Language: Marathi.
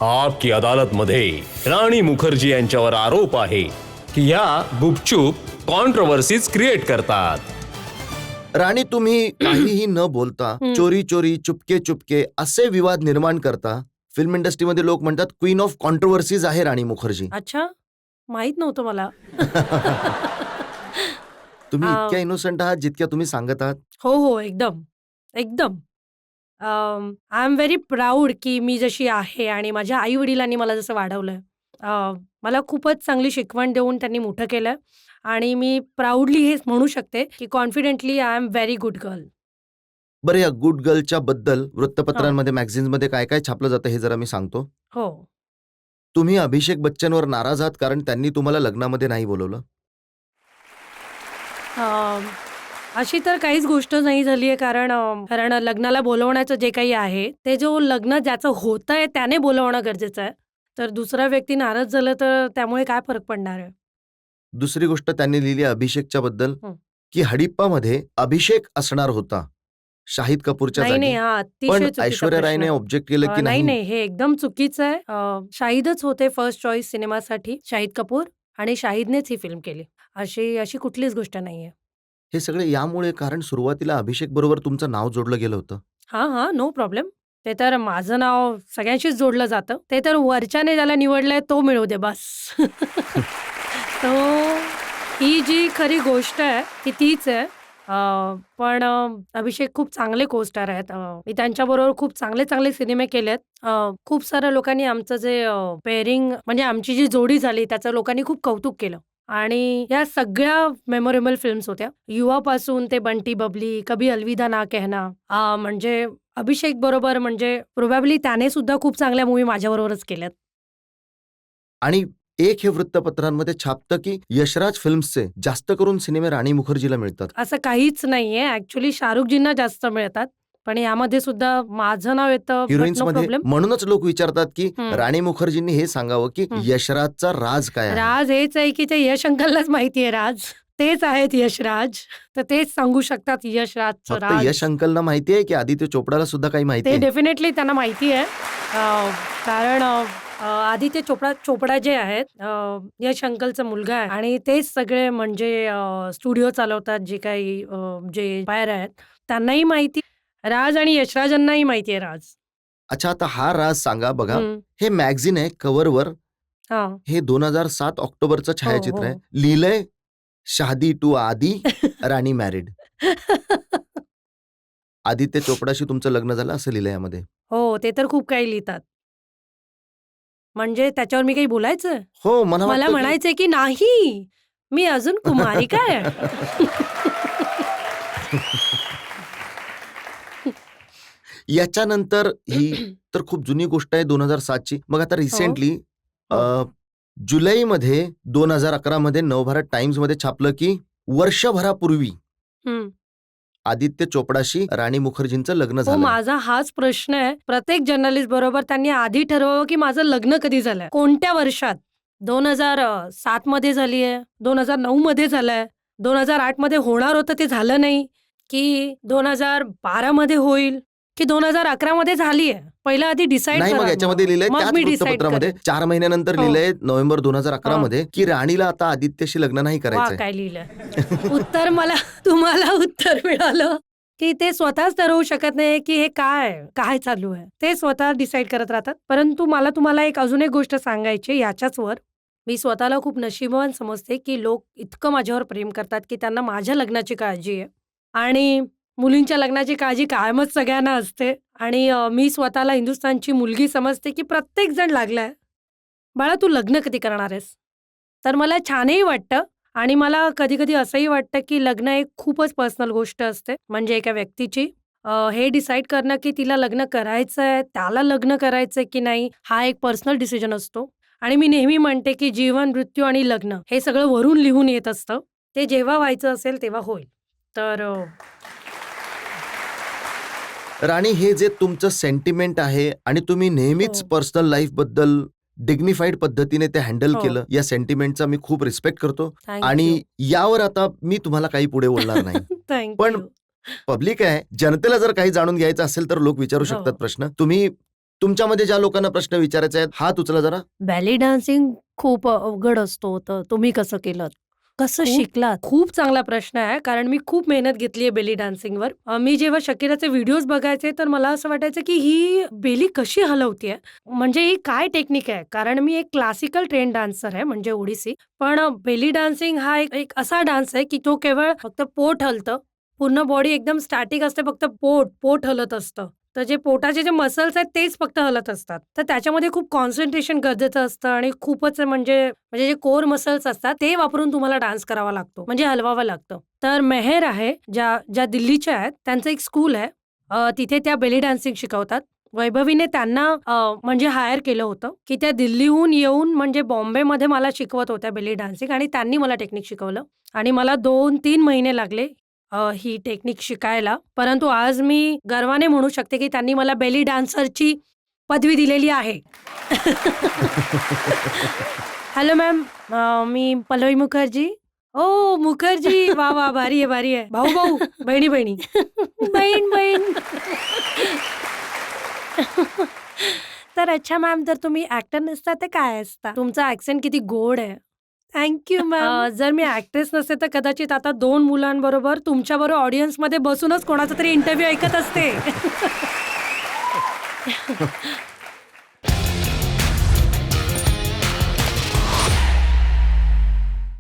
आपकी अदालत मध्ये राणी मुखर्जी यांच्यावर आरोप आहे की या गुपचूप कॉन्ट्रोवर्सीज क्रिएट करतात। राणी, तुम्ही काहीही न बोलता चोरी चोरी चुपके चुपके असे विवाद निर्माण करता। फिल्म इंडस्ट्रीमध्ये लोक म्हणतात क्वीन ऑफ कॉन्ट्रोवर्सीज आहे राणी मुखर्जी। अच्छा, माहित नव्हतं मला. तुम्ही इतक्या इनोसंट आहात जितक्या तुम्ही सांगत आहात। हो हो, एकदम एकदम. आय एम व्हेरी प्राऊड की मी जशी आहे आणि माझ्या आई वडिलांनी मला जसं वाढवलंय. मला खूपच चांगली शिकवण देऊन त्यांनी मोठं केलं आणि मी प्राऊडली हे म्हणू शकते की confidently I am very good girl. बरं, या गुड गर्लच्या बद्दल वृत्तपत्रांमध्ये मॅगझिन्समध्ये काय काय छापलं जातं हे जरा मी सांगतो। हो. तुम्ही अभिषेक बच्चनवर नाराज आहात कारण त्यांनी तुम्हाला लग्नामध्ये नाही बोलवलं। अशी तर काहीच गोष्ट नाही झाली आहे, कारण लग्नाला बोलवण्याचं जे काही आहे ते लग्न ज्याचं होतंय त्याने बोलवणं गरजेचं आहे. तर दुसरा व्यक्ती नाराज झाला तर त्यामुळे काय फरक पडणार आहे. दुसरी गोष्ट त्यांनी लिहिली अभिषेकच्या बद्दल की हडिप्पामध्ये अभिषेक असणार होता शाहिद कपूरच्या नाही जागी, नाही, हा पण अतिशय चुकीचा ऐश्वर्या रायने प्रश्न. ऑब्जेक्ट केलं की नाही नाही। नाही, हे एकदम चुकीचं आहे. शाहिदच होते फर्स्ट चॉईस सिनेमासाठी, शाहिद कपूर, आणि शाहिदनेच ही फिल्म केली. अशी अशी कुठलीच गोष्ट नाहीये. हे सगळे यामुळे कारण सुरुवातीला अभिषेक बरोबर तुमचं नाव जोडलं गेलं होतं। हां, नो प्रॉब्लेम. ते तर माझं नाव सगळ्यांशीच जोडलं जातं. ते तर वरच्याने ज्याला निवडलंय तो मिळू दे बस. तो ही जी खरी गोष्ट आहे ती तीच आहे. पण अभिषेक खूप चांगले को-स्टार आहेत. मी त्यांच्याबरोबर खूप चांगले चांगले सिनेमे केलेत. खूप साऱ्या लोकांनी आमचं जे पेअरिंग म्हणजे आमची जी जोडी झाली त्याचं लोकांनी खूप कौतुक केलं आणि या सगळ्या मेमोरेबल फिल्म्स होत्या. युवापासून ते बंटी बबली, कभी अलविदा ना कहना, म्हणजे अभिषेक बरोबर म्हणजे प्रोबॅबली त्याने सुद्धा खूप चांगल्या मूव्ही माझ्याबरोबरच केल्यात. आणि एक हे वृत्तपत्रांमध्ये छापतं की यशराज फिल्म्सचे जास्त करून सिनेमे राणी मुखर्जीला मिळतात। असं काहीच नाहीये. ऍक्च्युली शाहरुखजींना जास्त मिळतात, पण यामध्ये सुद्धा माझं नाव येतं. हिरोईन्स नो मध्ये प्रॉब्लेम. म्हणूनच लोक विचारतात की राणी मुखर्जींनी हे सांगावं की यशराजचा राज काय आहे। राज हेच आहे की ते यश अंकललाच माहिती आहे राज. तेच आहेत यशराज. तर तेच सांगू शकतात यशराजचं फक्त राज. यश अंकलना माहिती आहे की आदित्य चोपडाला सुद्धा काही माहिती ते आहे। डेफिनेटली त्यांना माहिती आहे. कारण आदित्य चोपडा जे आहेत यश अंकलचा मुलगा आहे आणि तेच सगळे म्हणजे स्टुडिओ चालवतात, जे काही जे बाहेर आहेत त्यांनाही माहिती. राज आणि यशराजांनाही माहिती आहे राज. अच्छा, आता हा राज सांगा बघा। हं. हे मॅगझिन आहे कव्हरवर, हां. हे 2007 ऑक्टोबरचं छायाचित्र आहे। हो. लिहिलंय शादी टू आदी, राणी मॅरिड। आदित्य चोपडाशी तुमचं लग्न झालं असं लिहिलंय यामध्ये। हो, ते तर खूप काही लिहितात. म्हणजे त्याच्यावर मी काही बोलायचं? हो, मला मला वाटतं की म्हणायचंय की नाही, मी अजून कुमारिका आहे. याच्यानंतर ही तर खूप जुनी गोष्ट आहे 2007 ची। मग आता रिसेंटली जुलैमध्ये 2011 मध्ये नवभारत टाइम्स मध्ये छापलं की वर्षभरापूर्वी हं. आदित्य चोपडाशी राणी मुखर्जींचं लग्न हो, झालं। माझा हाच प्रश्न आहे. प्रत्येक जर्नलिस्ट बरोबर त्यांनी आधी ठरवावं की माझं लग्न कधी झालंय, कोणत्या वर्षात. 2007 मध्ये झालीये, 2009 मध्ये झालंय, 2008 मध्ये होणार होतं ते झालं नाही, की 2012 मध्ये होईल, की 2011 मध्ये झालीये. पहिलं आधी डिसाईड नाही, करा. मग याच्यामध्ये लिहिलंय मग त्याच मी डिसाईड वृत्तपत्रामध्ये करेन. 4 महिन्यानंतर हो. लिहिलंय नोव्हेंबर 2011 हो. मध्ये की राणीला आता आदित्यशी लग्न नाही वा, करायचंय। काय लिहिलंय. उत्तर तुम्हाला उत्तर मिळालं की ते स्वतःच ठरवू शकत नाही की हे काय चालू आहे. ते स्वतः डिसाईड करत राहतात. परंतु मला तुम्हाला अजून एक गोष्ट सांगायची याच्याच वर. मी स्वतःला खूप नशीबवान समजते की लोक इतकं माझ्यावर प्रेम करतात की त्यांना माझ्या लग्नाची काळजी आहे आणि मुलींच्या लग्नाची काळजी कायमच सगळ्यांना असते आणि मी स्वतःला हिंदुस्थानची मुलगी समजते की प्रत्येक जण लागलाय, बाळा तू लग्न कधी करणार आहेस. तर मला छानही वाटतं आणि मला कधी-कधी असंही वाटतं की लग्न एक खूपच पर्सनल गोष्ट असते. म्हणजे एका व्यक्तीची हे डिसाईड करणं की तिला लग्न करायचंय, त्याला लग्न करायचंय की नाही, हा एक पर्सनल डिसिजन असतो. आणि मी नेहमी म्हणते की जीवन, मृत्यू आणि लग्न हे सगळं वरून लिहून येत असतं. ते जेव्हा व्हायचं असेल तेव्हा होईल. तर राणी, हे जे तुमचं सेंटिमेंट आहे आणि तुम्ही नेहमीच पर्सनल लाईफ बद्दल डिग्निफाईड पद्धतीने ते हँडल केलं, या सेंटिमेंटचा मी खूप रिस्पेक्ट करतो आणि यावर आता मी तुम्हाला काही पुढे बोलणार नाही. पण पब्लिक आहे, जनतेला जर काही जाणून घ्यायचं असेल तर लोक विचारू शकतात प्रश्न. तुम्ही तुमच्यामध्ये ज्या लोकांना प्रश्न विचारायचे आहेत हात उचला जरा. बॅली डान्सिंग खूप अवघड असतो, तर तुम्ही कसं केलं, कसं शिकलात? खूप चांगला प्रश्न आहे, कारण मी खूप मेहनत घेतली आहे बेली डान्सिंगवर. मी जेव्हा शकीराचे व्हिडिओज बघायचे तर मला असं वाटायचं की ही बेली कशी हलवतीये, म्हणजे ही काय टेक्निक आहे. कारण मी एक क्लासिकल ट्रेन डान्सर आहे, म्हणजे ओडिसी. पण बेली डान्सिंग हा एक असा डान्स आहे की तो केवळ फक्त पोट हलतं, पूर्ण बॉडी एकदम स्टॅटिक असते, फक्त पोट हलत असतं. तर जे पोटाचे जे मसल्स आहेत तेच फक्त हलत असतात. तर त्याच्यामध्ये खूप कॉन्सन्ट्रेशन गरजेचं असतं आणि खूपच म्हणजे जे कोर मसल्स असतात ते वापरून तुम्हाला डान्स करावा लागतो, म्हणजे हलवावं लागतं. तर मेहर आहे, ज्या दिल्लीच्या आहेत, त्यांचं एक स्कूल आहे. तिथे त्या बेली डान्सिंग शिकवतात. वैभवीने त्यांना म्हणजे हायर केलं होतं की त्या दिल्लीहून येऊन म्हणजे बॉम्बेमध्ये मला शिकवत होत्या बेली डान्सिंग, आणि त्यांनी मला टेक्निक शिकवलं आणि मला 2-3 महिने लागले ही टेक्निक शिकायला. परंतु आज मी गर्वाने म्हणू शकते की त्यांनी मला बेली डान्सरची पदवी दिलेली आहे. हॅलो मॅम, मी पल्लवी मुखर्जी. ओ मुखर्जी, वा वा, भारी आहे, भारी आहे. भाऊ भाऊ, बहिणी बहिणी, बहीण बहीण. तर अच्छा मॅम, तर तुम्ही ऍक्टर नसता तर काय असता? तुमचा ऍक्सेंट किती गोड आहे. Thank you ma'am. जर मी ऍक्ट्रेस नसते तर कदाचित आता 2 मुलांबरोबर तुमच्याबरोबर ऑडियन्समध्ये बसूनच कोणाचा तरी इंटरव्ह्यू ऐकत असते.